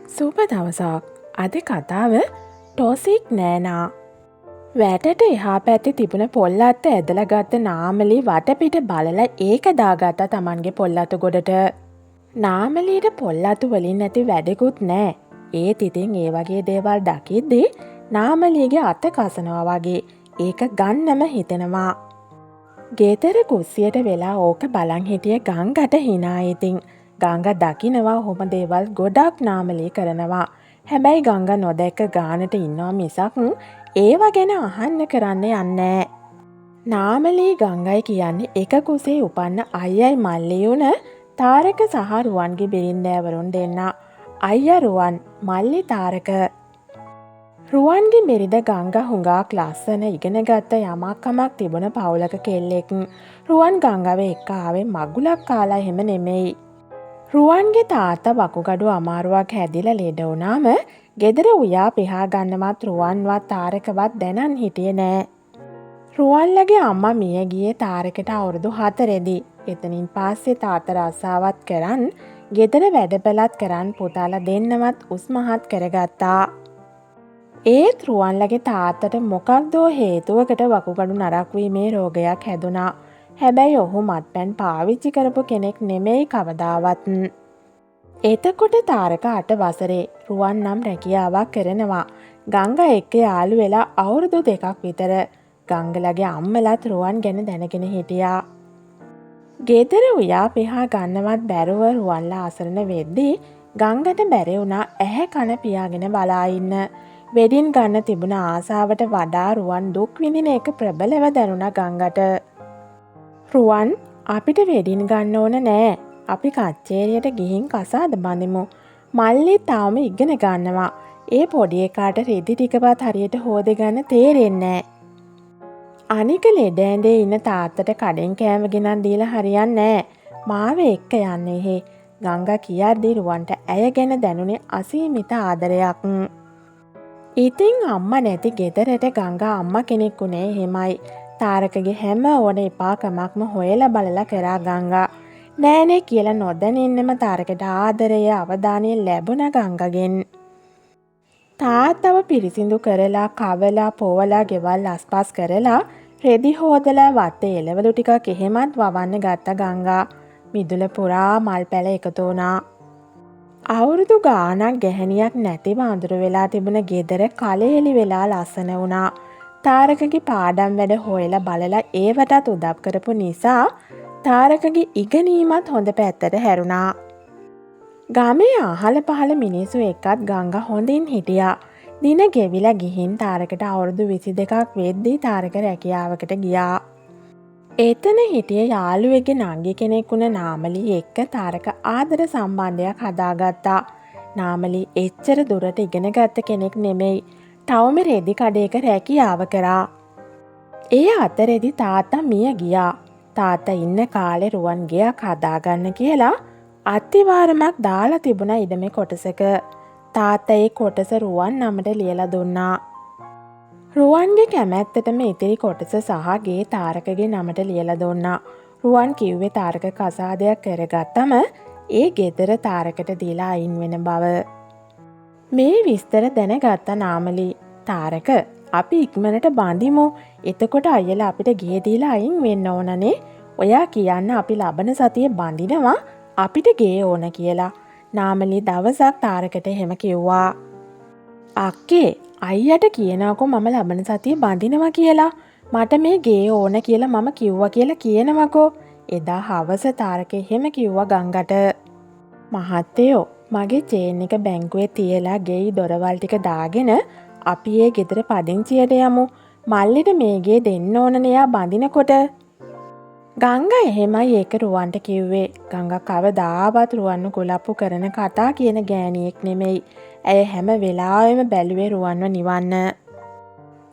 සුබ දවසක්. අද කතාව ටොසික් නෑනා. වැටට එහා පැත්තේ තිබුණ පොල්ලත්ත ඇදලා ගත්ත නාමලී වටපිට බලලා ඒක දාගත්තා තමන්ගේ පොල්ලතු ගොඩට. නාමලීට පොල්ලතු වලින් නැති වැඩකුත් නෑ. ඒත් ඉතින් ඒ වගේ දේවල් දකිද්දී නාමලීගේ අත කසනවා වගේ ඒක ගන්නම හිතෙනවා. ගෙදර කුස්සියට වෙලා ඕක බලන් හිටිය ගංගට හිනා ඉතින්. ගංග දකිනවා හොම දේවල් ගොඩක් නාමලී කරනවා. හැබැයි ගංග නොදැක්ක ගානට ඉන්නවා මිසක් ඒව ගැන අහන්න කරන්න යන්නේ. නාමලී ගංගයි කියන්නේ එක කුසේ උපන්න අයියයි මල්ලියුන තාරක සහ රුවන්ගේ බිරින්දෑවරුන් දෙන්න. අයියා රුවන්, මල්ලි තාරක. රුවන්ගේ බිරිඳ ගංග හුඟක් ලස්සන ඉගෙන ගත්ත යමක් කමක් තිබුණ පවුලක කෙල්ලෙක්. රුවන් ගංගව එක්ක ආවේ මගුලක් කාලා එහෙම නෙමෙයි. රුවන්ගේ තාත්තා වකුගඩු අමාරුවක් හැදිලා ලෙඩ වුණාම ගෙදර උයා පිහා ගන්නවත් රුවන්වත් තාරකවත් දැනන් හිටියේ නෑ. රුවන්ලගේ අම්මා මිය ගියේ තාරකට අවුරුදු 4දී. එතනින් පස්සේ තාත්තා රස්සාවත් කරන් ගෙදර වැඩපළත් කරන් පුතාලා දෙන්නවත් උස්මහත් කරගත්තා. ඒත් රුවන්ලගේ තාත්තට මොකක්දෝ හේතුවකට වකුගඩු නරක් වීමේ රෝගයක් හැදුනා. හැබැයි ඔහු මත්පැන් පාවිච්චි කරපු කෙනෙක් නෙමෙයි කවදාවත්. එතකොට තාරක 8 වසරේ රුවන් නම් රැකියාවක් කරනවා. ගංග එක්ක යාළු වෙලා අවුරුදු 2ක් විතර. ගංගලගේ අම්මලත් රුවන් ගැන දැනගෙන හිටියා. ගෙදර උයා පිහා ගන්නවත් බැරුව රුවන්ලා අසරණ වෙද්දී ගංගට බැරි වුණා ඇහැ කන පියාගෙන බලා ඉන්න. වෙඩින් ගන්න තිබුණ ආසාවට වඩා රුවන් දුක් විඳින එක ප්‍රබලව දැනුණා ගංගට. රුවන්, අපිට වෙඩින් ගන්න ඕන නෑ. අපි කච්චේරියට ගිහින් කසාද බඳිමු. මල්ලි තාම ඉගෙන ගන්නවා. ඒ පොඩි එකාට රෙදි ටිකවත් හරියට හොද ගන්න තේරෙන්නේ නෑ. අනික ලෙඩ ඇඳේ ඉන්න තාත්තට කඩෙන් කෑම ගෙනත් දීලා හරියන්නේ නෑ. මාව එක්ක යන්න එහෙ. ගංගා කියද්දි රුවන්ට ඇය ගැන දැනුනේ අසීමිත ආදරයක්. ඉතින් අම්මා නැති ගෙදරට ගංගා අම්මා කෙනෙක්ුනේ එහෙමයි. තාරකගේ හැම ඕන එපාකමක්ම හොයලා බලලා කරා ගංගා. නෑනේ කියලා නොදැනෙන්නම තාරකට ආදරය අවධානය ලැබුණ ගංගගෙන්. තාත්තව පිරිසිදු කරලා කවලා පොවලා ගෙවල් අස්පස් කරලා රෙදි හොදලා වත්තේ එළවලු ටිකක් එහෙමත් වවන්න ගත්ත ගංගා. මිදුල පුරා මල් පැල එකතු වුණා. අවුරුදු ගාණක් ගැහණියක් නැතිව අඳුර වෙලා තිබුණ ගෙදර කලෙලි වෙලා ලස්සන වුණා. තාරකගේ පාඩම් වැඩ හොයලා බලලා ඒවටත් උදව් කරපු නිසා තාරකගේ ඉගෙනීමත් හොඳ පැත්තට හැරුණා. ගමේ අහල පහල මිනිස්සු එක්කත් ගංගා හොඳින් හිටියා. දින ගෙවිලා ගිහින් තාරකට අවුරුදු 22ක් වෙද්දී තාරක රැකියාවකට ගියා. එතන හිටිය යාළුවෙක්ගේ නංගි කෙනෙක් වුණ නාමලී එක්ක තාරක ආදර සම්බන්ධයක් හදාගත්තා. නාමලී එච්චර දුරට ඉගෙන ගත්ත කෙනෙක් නෙමෙයි. තවම රෙදි කඩේක රැකියාව කරා. ඒ අතරෙදි තාත්තා මිය ගියා. තාත්තා ඉන්න කාලේ රුවන් ගෙයක් හදාගන්න කියලා අත්තිවාරමක් දාලා තිබුණා ඉඩමේ කොටසක. තාත්තා ඒ කොටස රුවන් නමට ලියලා දුන්නා. රුවන්ගේ කැමැත්තටම ඉතිරි කොටස සහ ගේ තාරකගේ නමට ලියලා දුන්නා. රුවන් කිව්වේ තාරක කසාදයක් කරගත්තම ඒ ගෙදර තාරකට දීලා අයින් වෙන බව. මේ විස්තර දැනගත්ත නාමලී තාරක අපි ඉක්මනට බඳිමු. එතකොට අයියලා අපිට ගේ දීලා අයින් වෙන්න ඕනනේ. ඔයා කියන්න අපි ලබන සතියේ බඳිනවා අපිට ගේ ඕන කියලා. නාමලී දවසක් තාරකට එහෙම කිව්වා. අක්කේ අයියට කියනකො මම ලබන සතියේ බඳිනවා කියලා. මට මේ ගේ ඕන කියලා මම කිව්වා කියලා කියනවකෝ. එදා හවස තාරක එහෙම කිව්වා ගංගට. මහත්තයෝ මගේ චේන් එක බැංකුවේ තියලා ගෙයි දොරවල් ටික දාගෙන අපි ඒ ගෙදර පදිංචියට යමු. මල්ලිට මේ ගේ දෙන්න ඕනනේ යා බඳිනකොට. ගංගා එහෙමයි ඒක රුවන්ට කිව්වේ. ගංගා කවදාවත් රුවන්ව කුලප්පු කරන කතා කියන ගෑණියෙක් නෙමෙයි. ඇය හැම වෙලාවෙම බැලුවේ රුවන්ව නිවන්න.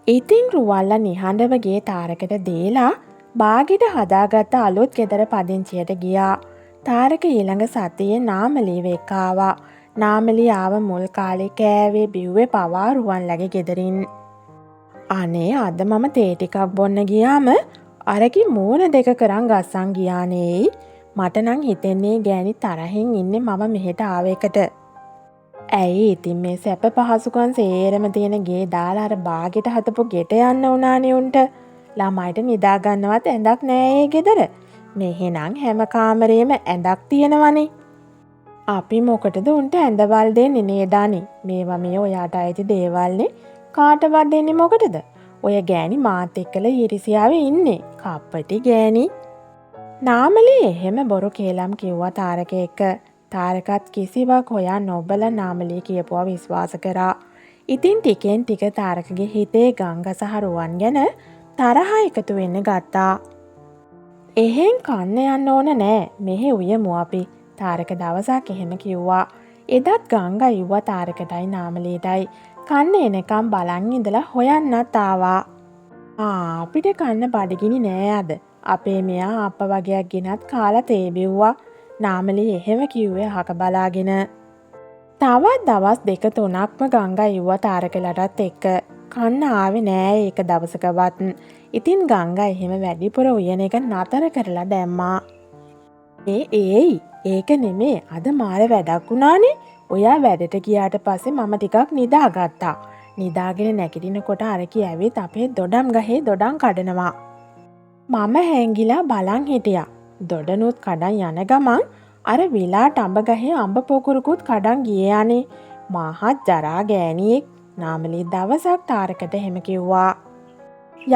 ඉතින් රුවන්ලා නිහඬව ගේ තාරකට දීලා බාගෙට හදාගත්ත අලුත් ගෙදර පදිංචියට ගියා. තාරක ඊළඟ සතියේ නාමලීව එක්ක ආවා. නාමලී ආව මුල් කාලේ කෑවේ බිව්වේ පවා රුවන්ලගේ ගෙදරින්. අනේ අද මම තේ ටිකක් බොන්න ගියාම අරකි මූණ දෙක කරන් ගස්සන් ගියානේ. මට නම් හිතෙන්නේ ගෑණි තරහින් ඉන්නේ මම මෙහෙට ආව එකට. ඇයි ඉතින් මේ සැප පහසුකම් සේරම තියෙන ගේ දාලා අර බාගෙට හදපු ගෙට යන්න උනානේ උන්ට. ළමයිට නිදා ගන්නවත් ඇඳක් නෑ ඒ ගෙදර. මෙහෙනම් හැම කාමරේම ඇඳක් තියෙනවනේ. අපි මොකටද උන්ට ඇඳවල් දෙන්නේ නේද අනේ? මේවා මේ ඔයාට අයිති දේවල්නේ. කාටවත් දෙන්නේ මොකටද? ඔය ගෑණි මාත් එක්කලා ඊරිසියාවේ ඉන්නේ. කප්පටි ගෑණි. නාමලී එහෙම බොරු කේලම් කිව්වා තාරක එක්ක. තාරකත් කිසිවක් හොයා නොබලා නාමලී කියපුවා විශ්වාස කරා. ඉතින් ටිකෙන් ටික තාරකගේ හිතේ ගංග සහ රුවන් ගැන තරහ එකතු වෙන්න ගත්තා. එහෙන් කන්න යන්න ඕන නෑ. මෙහෙ උයමු අපි. තාරක දවසක් එහෙම කිව්වා. එදත් ගංගා ඉව්වා තාරකටයි නාමලීටයි. කන්න එනකම් බලන් ඉඳලා හොයන්නත් ආවා. අපිට කන්න බඩගිනි නෑ අද. අපේ මෙයා අප්ප වගේක් ගෙනත් කාලා තේ බිව්වා. නාමලී එහෙම කිව්වේ අහක බලාගෙන. තවත් දවස් 2-3ක්ම ගංගා ඉව්වා තාරකලටත් එක්ක. කන්න ආවේ නෑ ඒක දවසකවත්. ඉතින් ගංගා එහෙම වැඩිපුර උයන එක නතර කරලා දැම්මා. ඒයි ඒක නෙමේ අද මාර වැඩක් වුණානේ. ඔයා වැඩට ගියාට පස්සේ මම ටිකක් නිදාගත්තා. නිදාගෙන නැගිටිනකොට අරකී ඇවිත් අපේ දොඩම් ගහේ දොඩම් කඩනවා. මම හැංගිලා බලන් හිටියා. දොඩනුත් කඩන් යන ගමන් අර විලාට අඹ ගහේ අඹ පොකුරුකුත් කඩන් ගියේ අනේ. මහත් ජරා ගෑණියෙක්. නාමලී දවසක් තාරකට එහෙම කිව්වා.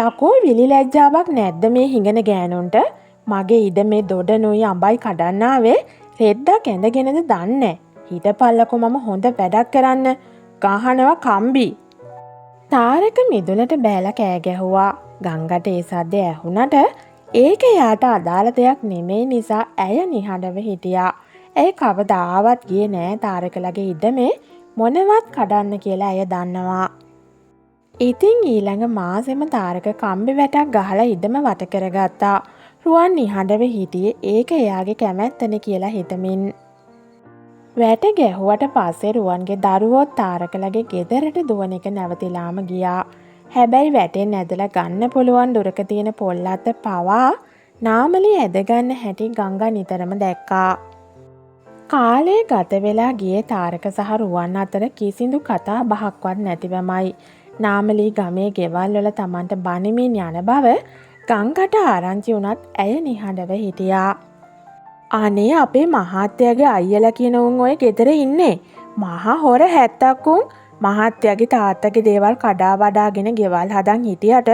යකෝ විලි ලැජ්ජාවක් නැද්ද මේ හිඟන ගෑනුන්ට? මගේ ඉඩ මේ දොඩනුයි අඹයි කඩන්න ආවේ රෙද්දක් ඇඳගෙනද දන්නේ. හිටපල්ලකෝ මම හොඳ වැඩක් කරන්න. ගහනවා කම්බි. තාරක මිදුලට බෑලා කෑ ගැහුවා. ගංගට ඒ සද්දේ ඇහුණට ඒක එයාට අදාළ දෙයක් නෙමෙයි නිසා ඇය නිහඬව හිටියා. ඇය කවදාවත් ගියේ නෑ තාරකලගේ ඉඩමේ මොනවත් කඩන්න කියලා ඇය දන්නවා. ඉතින් ඊළඟ මාසෙම තාරක කම්බි වැටක් ගහලා ඉඩම වට කරගත්තා. රුවන් නිහඬව හිටියේ ඒක එයාගේ කැමැත්තනේ කියලා හිතමින්. වැට ගැහුවට පස්සේ රුවන්ගේ දරුවෝත් තාරකලගේ ගෙදරට දුවන එක නැවතිලාම ගියා. හැබැයි වැටෙන් ඇදලා ගන්න පුළුවන් දුරක තියෙන පොල්ලත්ත පවා නාමලී ඇදගන්න හැටි ගංගා නිතරම දැක්කා. කාලේ ගත වෙලා ගියේ තාරක සහ රුවන් අතර කිසිදු කතා බහක්වත් නැතිවමයි. නාමලී ගමේ ගෙවල් වල Tamanට බනිමින් යන බව ගංගට ආරංචි වුණත් ඇය නිහඬව හිටියා. අනේ අපේ මහත්තයාගේ අයියලා කියන උන් ඔය ගෙදර ඉන්නේ. මහා හොර 70ක් උන් මහත්තයාගේ තාත්තගේ දේවල් කඩා වඩාගෙන ගෙවල් හදන් හිටියට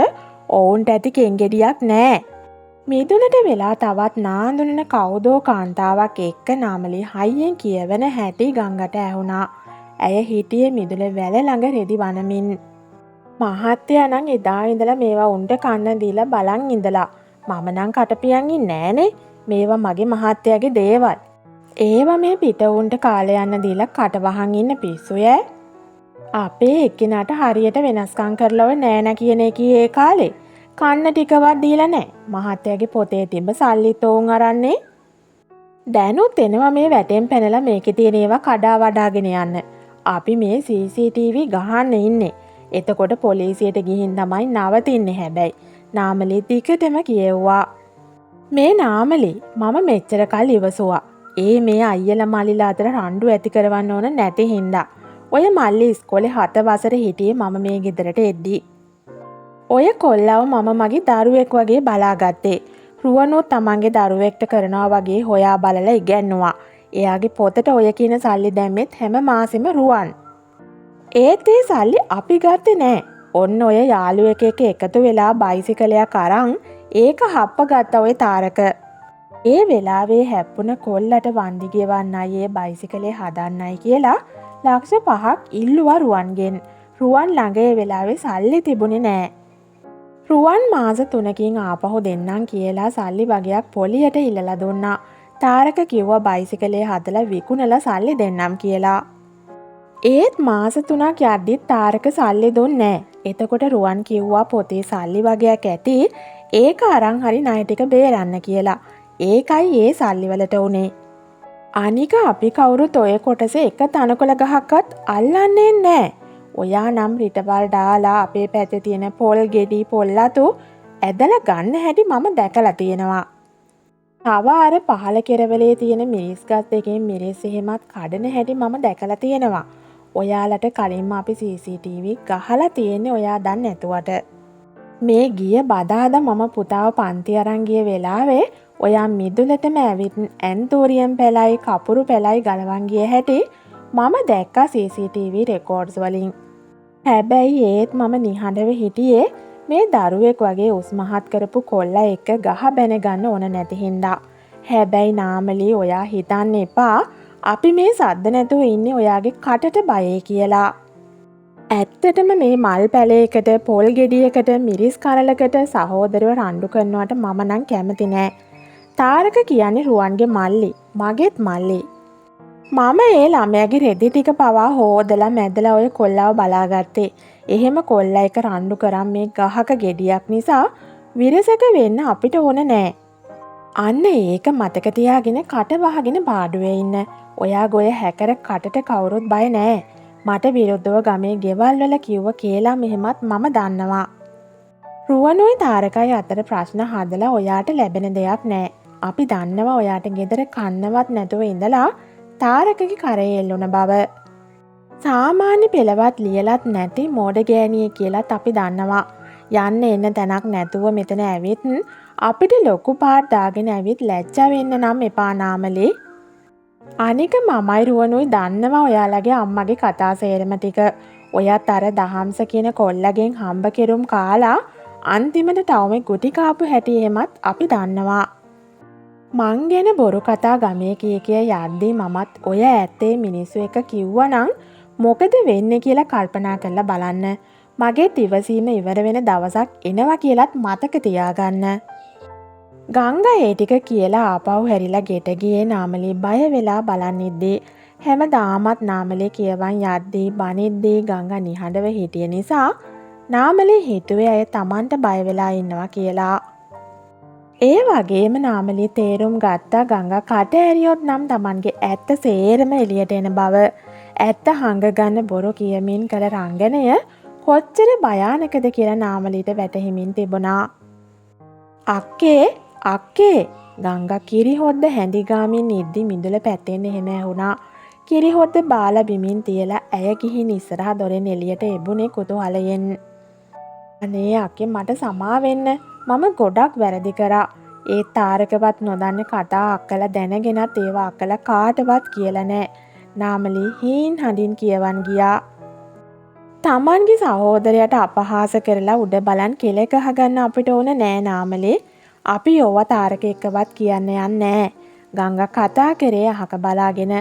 ඔවුන්ට ඇති කෙන්ගෙඩියක් නෑ. මිදුලට වෙලා තවත් නාඳුනන කවුදෝ කාන්තාවක් එක්ක නාමලී හයියෙන් කියවන හැටි ගංගට ඇහුණා. ඇය හිටියේ මිදුල වැල ළඟ රෙදි වනමින්. මහත්තයා නම් එදා ඉඳලා මේවා උන්ට කන්න දීලා බලන් ඉඳලා. මම නම් කටපියන් ඉන්නේ නෑනේ. මේවා මගේ මහත්තයාගේ දේවල්. ඒවා මේ පිට උන්ට කාලය යන්න දීලා කටවහන් ඉන්න පිස්සුය. අපේ එක්කිනාට හරියට වෙනස්කම් කරලව නෑන කියන එකී ඒ කාලේ. කන්න ටිකවත් දීලා නෑ. මහත්තයාගේ පොතේ තිබ්බ සල්ලිත් ඔවුන් අරන්නේ. දැනුත් එනවා මේ වැටෙන් පැනලා මේකේ තියෙන ඒවා කඩා වඩාගෙන යන්න. අපි මේ CCTV ගහන්න ඉන්නේ. එතකොට පොලිසියට ගිහින් තමයි නවතින්නේ හැබැයි. නාමලී දිගටම කියෙව්වා. මේ නාමලී මම මෙච්චර කල් ඉවසුවා. ඒ මේ අයියලා මල්ලිලා අතර රණ්ඩු ඇති කරවන්න ඕන නැති හින්දා. ඔය මල්ලි ඉස්කෝලේ 7 වසරේ හිටියේ මම මේ ගෙදරට එද්දි. ඔය කොල්ලව මම මගේ දරුවෙක් වගේ බලාගත්තේ. රුවනොත් තමන්ගේ දරුවෙක්ට කරනවා වගේ හොයා බලලා ඉගැන්නුවා. එයාගේ පොතට ඔය කියන සල්ලි දැම්මෙත් හැම මාසෙම රුවන්. ඒත් ඒ සල්ලි අපි ගත්තේ නෑ. ඔන්න ඔය යාළුවෙක් එක්ක එකතු වෙලා බයිසිකලයක් අරන් ඒක හප්ප ගත්ත ඔය තාරක. ඒ වෙලාවේ හැප්පුණ කොල්ලට වන්දි ගෙවන්නයි ඒ බයිසිකලේ හදන්නයි කියලා ලක්ෂ 5ක් ඉල්ලුවා රුවන්ගෙන්. රුවන් ළඟ ඒ වෙලාවේ සල්ලි තිබුණේ නෑ. රුවන් මාස 3කින් ආපහු දෙන්නම් කියලා සල්ලි වගයක් පොලියට ඉල්ලලා දුන්නා. තාරක කිව්වා බයිසිකලේ හදලා විකුණලා සල්ලි දෙන්නම් කියලා. ඒත් මාස 3ක් යද්දිත් තාරක සල්ලි දුන්නේ නෑ. එතකොට රුවන් කිව්වා පොතේ සල්ලි වගයක් ඇති ඒක අරන් හරි ණය ටික බේරන්න කියලා. ඒකයි ඒ සල්ලි වලට උනේ. අනික අපි කවුරුත් ඔය කොටසේ එක තනකොළ ගහක්වත් අල්ලන්නේ නෑ. ඔයා නම් රිටවල් දාලා අපේ පැත්තේ තියෙන පොල් ගෙඩි පොල්ලතු ඇදලා ගන්න හැටි මම දැකලා තියෙනවා. තව අර පහළ කෙරවලේ තියෙන මිරිස් ගස් දෙකෙන් මිරිස් එහෙමත් කඩන හැටි මම දැකලා තියෙනවා. ඔයාලට කලින්ම අපි CCTV ගහලා තියෙන්නේ ඔයා දන්නේ නැතුවට. මේ ගිය බදාදා මම පුතාව පන්ති අරන් ගිය වෙලාවේ ඔයා මිදුලටම ඇවිත් ඇන්තෝරියම් පැලයි කපුරු පැලයි ගලවන් ගිය හැටි මම දැක්කා CCTV රෙකෝඩ්ස් වලින්. හැබැයි ඒත් මම නිහඬව හිටියේ මේ දරුවෙක් වගේ උස්මහත් කරපු කොල්ලා එක්ක ගහ බැන ගන්න ඕන නැති හින්දා. හැබැයි නාමලී ඔයා හිතන්න එපා අපි මේ සද්ද නැතුව ඉන්නේ ඔයාගේ කටට බයයි කියලා. ඇත්තටම මේ මල් පැලයකට පොල් ගෙඩියකට මිරිස් කරලකට සහෝදරව රණ්ඩු කරනවට මම නම් කැමති නෑ. තාරක කියන්නේ රුවන්ගේ මල්ලි, මගේත් මල්ලි. මම ඒ ළමයාගේ රෙදි ටික පවා හොදලා මැදලා ඔය කොල්ලව බලාගත්තේ. එහෙම කොල්ලා එක රණ්ඩු කරන් මේ ගහක ගෙඩියක් නිසා විරසක වෙන්න අපිට ඕන නෑ. අන්න ඒක මතක තියාගෙන කට වහගෙන පාඩුවේ ඉන්න. ඔයාගේ ඔය හැකර කටට කවුරුත් බය නෑ. මට විරුද්ධව ගමේ ගෙවල් වල කිව්ව කියලා මෙහෙමත් මම දන්නවා. රුවනුයි තාරකයි අතර ප්‍රශ්න හදලා ඔයාට ලැබෙන දෙයක් නෑ. අපි දන්නවා ඔයාට ගෙදර කන්නවත් නැතුව ඉඳලා තාරකගේ කරේ එල්ලුණ බව. සාමාන්‍ය පෙළවත් ලියලත් නැති මෝඩ ගෑණිය කියලාත් අපි දන්නවා. යන්න එන්න තැනක් නැතුව මෙතන ඇවිත් අපිට ලොකු පාට දාගෙන ඇවිත් ලැජ්ජා වෙන්න නම් එපා නාමලේ. අනික මමයි රුවනුයි දන්නවා ඔයාලගේ අම්මගේ කතා සේරම ටික. ඔයත් අර දහම්ස කියන කොල්ලගෙන් හම්බ කෙරුම් කාලා අන්තිමට ටවුමේ ගුටි කාපු හැටි එහෙමත් අපි දන්නවා. මං ගැන බොරු කතා ගමේ කිය යද්දී මමත් ඔය ඇත්තේ මිනිස්සු එක කිව්වනම් මොකද වෙන්නේ කියලා කල්පනා කරලා බලන්න. මගේ ඉවසීම ඉවර වෙන දවසක් එනවා කියලත් මතක තියාගන්න. ගංගා ඒ ටික කියලා ආපහු හැරිලා ගෙට ගියේ නාමලී බය වෙලා බලන් ඉද්දී හැමදාමත් නාමලී කියවන් යද්දී බනිද්දී ගංගා නිහඬව හිටිය නිසා නාමලී හිතුවේ අය Tamanට බය වෙලා ඉන්නවා කියලා. ඒ වගේම නාමලී තේරුම් ගත්තා ගංගා කට ඇරියොත් නම් Tamanගේ ඇත්ත සේරම එළියට එන බව. ඇත්ත හංග ගන්න බොරු කියමින් කළ රංගනය කොච්චර භයානකද කියලා නාමලීට වැටහිමින් තිබුණා. අක්කේ ගංගා කිරිහොද්ද හැඳිගාමින් ඉද්දි මිදුල පැත්තෙන් එහෙම ඇහුණා. කිරිහොද්ද බාලා බිමින් තියලා ඇය ගිහින් ඉස්සරහ දොරෙන් එළියට එබුනේ කුතුහලයෙන්. අනේ අක්කේ මට සමා වෙන්න. මම ගොඩක් වැරදි කරා. ඒ තාරකවත් නොදන්න කතා අක්කලා දැනගෙනත් ඒවා අක්කලා කාටවත් කියලා නෑ. නාමලී හීන් හඬින් කියවන් ගියා. තමන්ගේ සහෝදරයට අපහාස කරලා උඩ බලන් කෙල ගහගන්න අපිට ඕන නෑ නාමලී. අපි යෝව තාරක එක්කවත් කියන්න යන්නේ. ගංගා කතා කරේ අහක බලාගෙන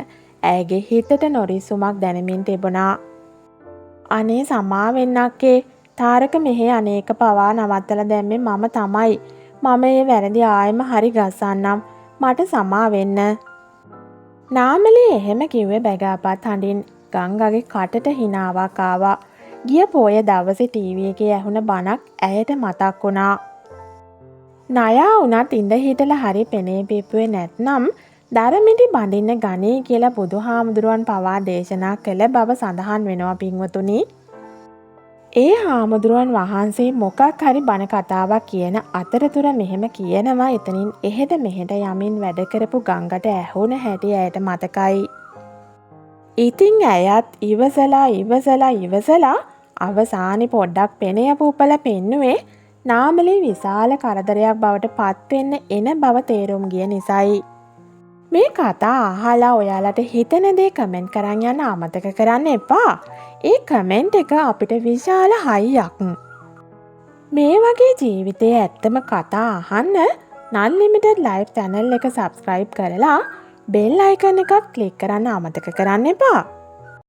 ඇයගේ හිතට නොරිසුමක් දැනෙමින් තිබුණා. අනේ සමා වෙන්න අක්කේ. තාරක මෙහෙ අනේක පවා නවත්තලා දැම්මේ මම තමයි. මම මේ වැරදි ආයෙම හරි ගස්සන්නම්. මට සමා වෙන්න. නාමලී එහෙම කිව්වේ බැගාපත් හඬින්. ගංගාගේ කටට හිනාවක් ආවා. ගිය පොය දවසේ ටීවී එකේ ඇහුණ බණක් ඇයට මතක් වුණා. නයා උනත් ඉඳ හිටලා හරි පෙනේ පිපුවේ නැත්නම් දරමිටි බඳින්න ගනේ කියලා බුදුහාමුදුරුවන් පවා දේශනා කළ බව සඳහන් වෙනවා පින්වතුනි. ඒ හාමුදුරුවන් වහන්සේ මොකක් හරි බණ කතාවක් කියන අතරතුර මෙහෙම කියනවා එතනින් එහෙට මෙහෙට යමින් වැඩ කරපු ගංගට ඇහුණ හැටි ඇයට මතකයි. ඉතින් ඇයත් ඉවසලා අවසානි පොඩ්ඩක් පෙනයපු උපල පෙන්නුවේ නාමලී විශාල කරදරයක් බවට පත්වෙන්න එන බව තේරුම් ගිය නිසයි. මේ කතා අහලා ඔයාලට හිතෙන දේ කමෙන්ට් කරන් යන්න අමතක කරන්න එපා. ඒ කමෙන්ට් එක අපිට විශාල හයියක්. මේ වගේ ජීවිතයේ ඇත්තම කතා අහන්න නන්ලිමිටඩ් ලයිව් channel එක subscribe කරලා bell icon එකත් click කරන්න අමතක කරන්න එපා.